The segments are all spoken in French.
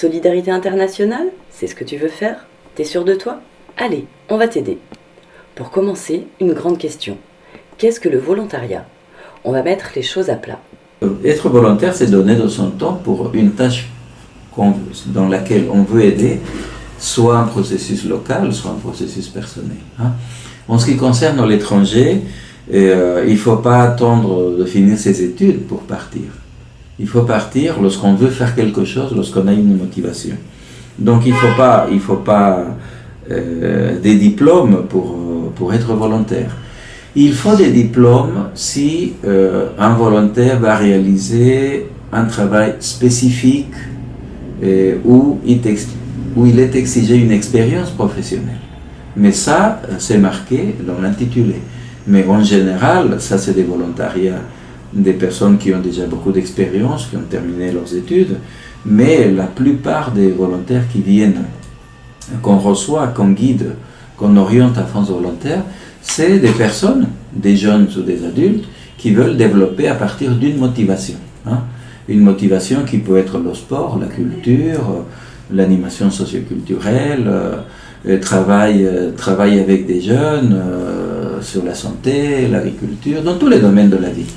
solidarité internationale? C'est ce que tu veux faire? T'es sûr de toi? Allez, on va t'aider. Pour commencer, une grande question. Qu'est-ce que le volontariat? On va mettre les choses à plat. Être volontaire, c'est donner de son temps pour une tâche dans laquelle on veut aider, soit un processus local, soit un processus personnel. En ce qui concerne l'étranger, il ne faut pas attendre de finir ses études pour partir. Il faut partir lorsqu'on veut faire quelque chose, lorsqu'on a une motivation. Donc il ne faut pas des diplômes pour être volontaire. Il faut des diplômes si un volontaire va réaliser un travail spécifique où il est exigé une expérience professionnelle. Mais ça, c'est marqué dans l'intitulé. Mais en général, ça c'est des volontariats, des personnes qui ont déjà beaucoup d'expérience, qui ont terminé leurs études, mais la plupart des volontaires qui viennent, qu'on reçoit, qu'on guide, qu'on oriente à France Volontaire, c'est des personnes, des jeunes ou des adultes, qui veulent développer à partir d'une motivation. Une motivation qui peut être le sport, la culture, l'animation socioculturelle, travail avec des jeunes, sur la santé, l'agriculture, dans tous les domaines de la vie.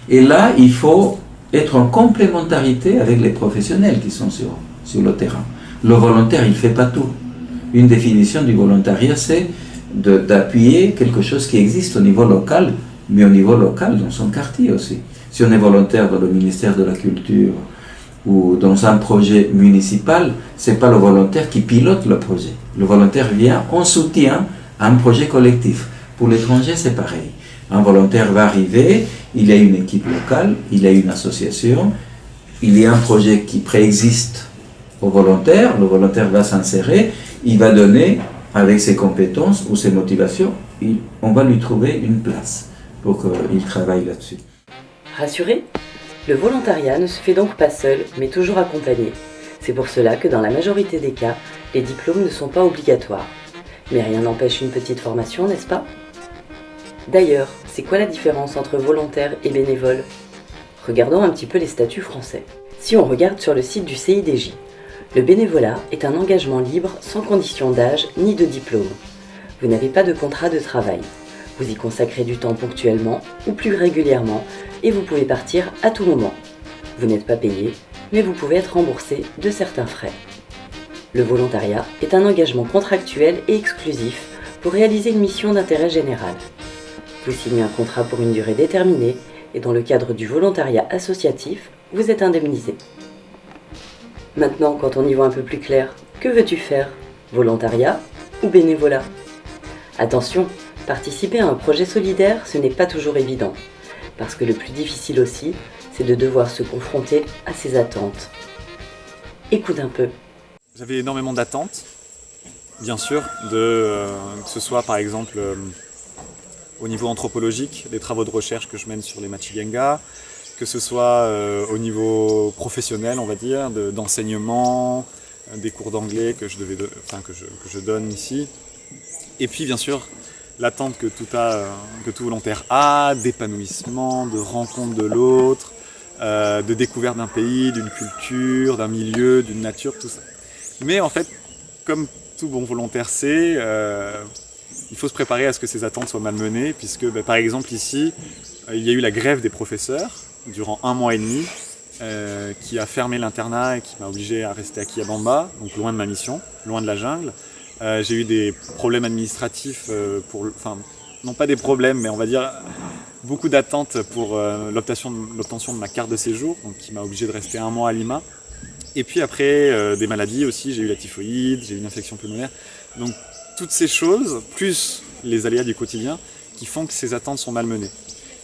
Et là, il faut être en complémentarité avec les professionnels qui sont sur le terrain. Le volontaire, il ne fait pas tout. Une définition du volontariat, c'est d'appuyer quelque chose qui existe au niveau local, mais au niveau local dans son quartier aussi. Si on est volontaire dans le ministère de la Culture ou dans un projet municipal, ce n'est pas le volontaire qui pilote le projet. Le volontaire vient en soutien à un projet collectif. Pour l'étranger, c'est pareil. Un volontaire va arriver, il y a une équipe locale, il y a une association, il y a un projet qui préexiste au volontaire, le volontaire va s'insérer, il va donner avec ses compétences ou ses motivations, on va lui trouver une place pour qu'il travaille là-dessus. Rassuré? Le volontariat ne se fait donc pas seul, mais toujours accompagné. C'est pour cela que dans la majorité des cas, les diplômes ne sont pas obligatoires. Mais rien n'empêche une petite formation, n'est-ce pas? D'ailleurs, c'est quoi la différence entre volontaire et bénévole? Regardons un petit peu les statuts français. Si on regarde sur le site du CIDJ, le bénévolat est un engagement libre sans condition d'âge ni de diplôme. Vous n'avez pas de contrat de travail. Vous y consacrez du temps ponctuellement ou plus régulièrement et vous pouvez partir à tout moment. Vous n'êtes pas payé, mais vous pouvez être remboursé de certains frais. Le volontariat est un engagement contractuel et exclusif pour réaliser une mission d'intérêt général. Vous signez un contrat pour une durée déterminée et dans le cadre du volontariat associatif, vous êtes indemnisé. Maintenant, quand on y voit un peu plus clair, que veux-tu faire? Volontariat ou bénévolat? Attention, participer à un projet solidaire, ce n'est pas toujours évident. Parce que le plus difficile aussi, c'est de devoir se confronter à ses attentes. Écoute un peu. J'avais énormément d'attentes, bien sûr, que ce soit par exemple au niveau anthropologique, des travaux de recherche que je mène sur les Machigenga, que ce soit au niveau professionnel, on va dire, d'enseignement, des cours d'anglais que je donne ici. Et puis bien sûr, l'attente que tout volontaire a, d'épanouissement, de rencontre de l'autre, de découverte d'un pays, d'une culture, d'un milieu, d'une nature, tout ça. Mais en fait, comme tout bon volontaire sait, il faut se préparer à ce que ces attentes soient malmenées, puisque par exemple ici, il y a eu la grève des professeurs durant 1 mois et demi, qui a fermé l'internat et qui m'a obligé à rester à Kiabamba, donc loin de ma mission, loin de la jungle. J'ai eu des problèmes administratifs, non pas des problèmes, mais on va dire beaucoup d'attentes pour l'obtention de ma carte de séjour, donc qui m'a obligé de rester 1 mois à Lima. Et puis après, des maladies aussi, j'ai eu la typhoïde, j'ai eu une infection pulmonaire. Donc toutes ces choses, plus les aléas du quotidien, qui font que ces attentes sont malmenées.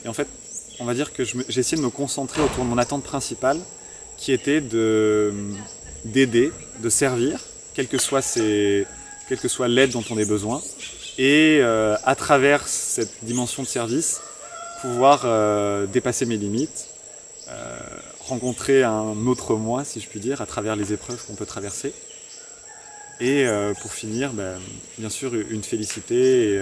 Et en fait, on va dire que j'ai essayé de me concentrer autour de mon attente principale, qui était d'aider, de servir, quelle que soit l'aide dont on ait besoin, et à travers cette dimension de service, pouvoir dépasser mes limites, rencontrer un autre moi, si je puis dire, à travers les épreuves qu'on peut traverser. Et pour finir, bien sûr, une félicité et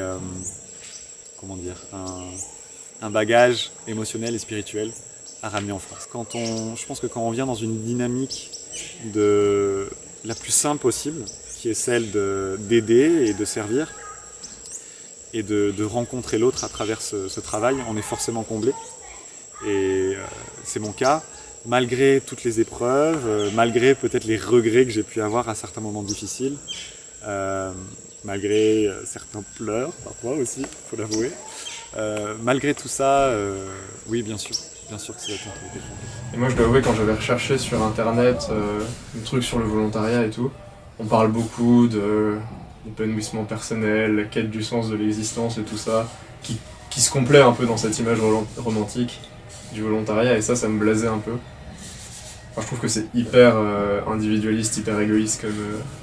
un bagage émotionnel et spirituel à ramener en France. Je pense que quand on vient dans une dynamique la plus simple possible, qui est celle d'aider et de servir, et de rencontrer l'autre à travers ce travail. On est forcément comblé, et c'est mon cas, malgré toutes les épreuves, malgré peut-être les regrets que j'ai pu avoir à certains moments difficiles, malgré certains pleurs parfois aussi, il faut l'avouer. Malgré tout ça, oui, bien sûr que ça doit être une qualité. Et moi je dois avouer, quand j'avais recherché sur internet des trucs sur le volontariat et tout, on parle beaucoup d'épanouissement personnel, la quête du sens de l'existence et tout ça, qui se complaît un peu dans cette image romantique du volontariat, et ça me blasait un peu. Enfin, je trouve que c'est hyper individualiste, hyper égoïste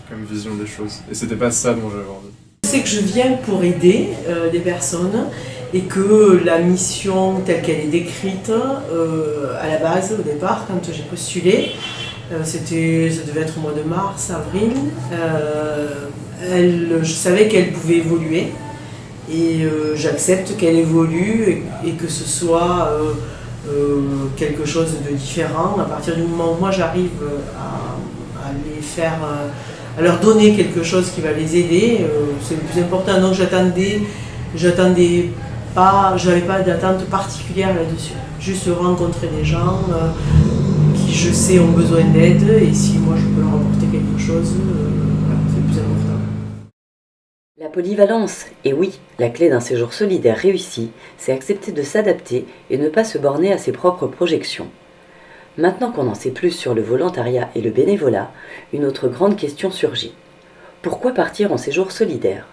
comme vision des choses, et c'était pas ça dont j'avais envie. Je sais que je viens pour aider des personnes, et que la mission telle qu'elle est décrite à la base, au départ, quand j'ai postulé, ça devait être au mois de mars, avril, je savais qu'elle pouvait évoluer, et j'accepte qu'elle évolue et que ce soit quelque chose de différent. À partir du moment où moi j'arrive à les faire, à leur donner quelque chose qui va les aider, c'est le plus important. Donc j'avais pas d'attente particulière là-dessus. Juste rencontrer des gens qui, je sais, ont besoin d'aide, et si moi je peux leur apporter quelque chose, voilà, c'est le plus important. La polyvalence, et oui, la clé d'un séjour solidaire réussi, c'est accepter de s'adapter et ne pas se borner à ses propres projections. Maintenant qu'on en sait plus sur le volontariat et le bénévolat, une autre grande question surgit. Pourquoi partir en séjour solidaire ?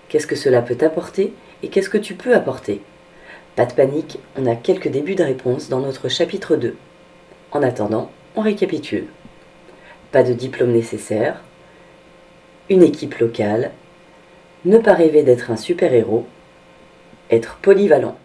Qu'est-ce que cela peut t'apporter et qu'est-ce que tu peux apporter ? Pas de panique, on a quelques débuts de réponse dans notre chapitre 2. En attendant, on récapitule. Pas de diplôme nécessaire, une équipe locale, ne pas rêver d'être un super-héros, être polyvalent.